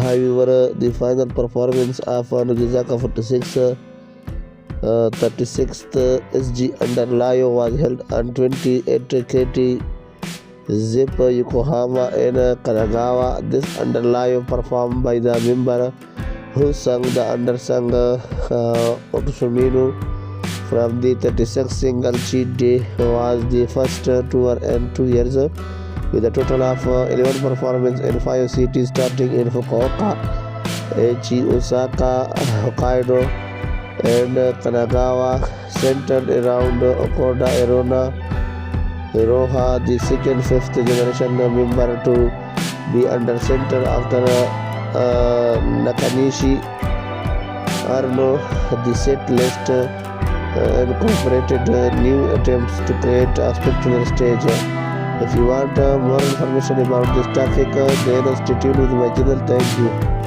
However, the final performance of乃木坂 46 36th SG Under Live was held on 28 KT Zepp Yokohama in Kanagawa. This Under Live performed by the member who sang the undersung Otosumino from the 36th single Cheat Day was the first tour in 2 years, with a total of 11 performances in 5 cities starting in Fukuoka, Aichi, Osaka, Hokkaido, and Kanagawa, centered around Okoda Iroha, the second fifth generation member to be under center after Nakanishi Arno. The set list incorporated new attempts to create a spectacular stage. If you want more information about this topic, then stay tuned with my channel. Thank you.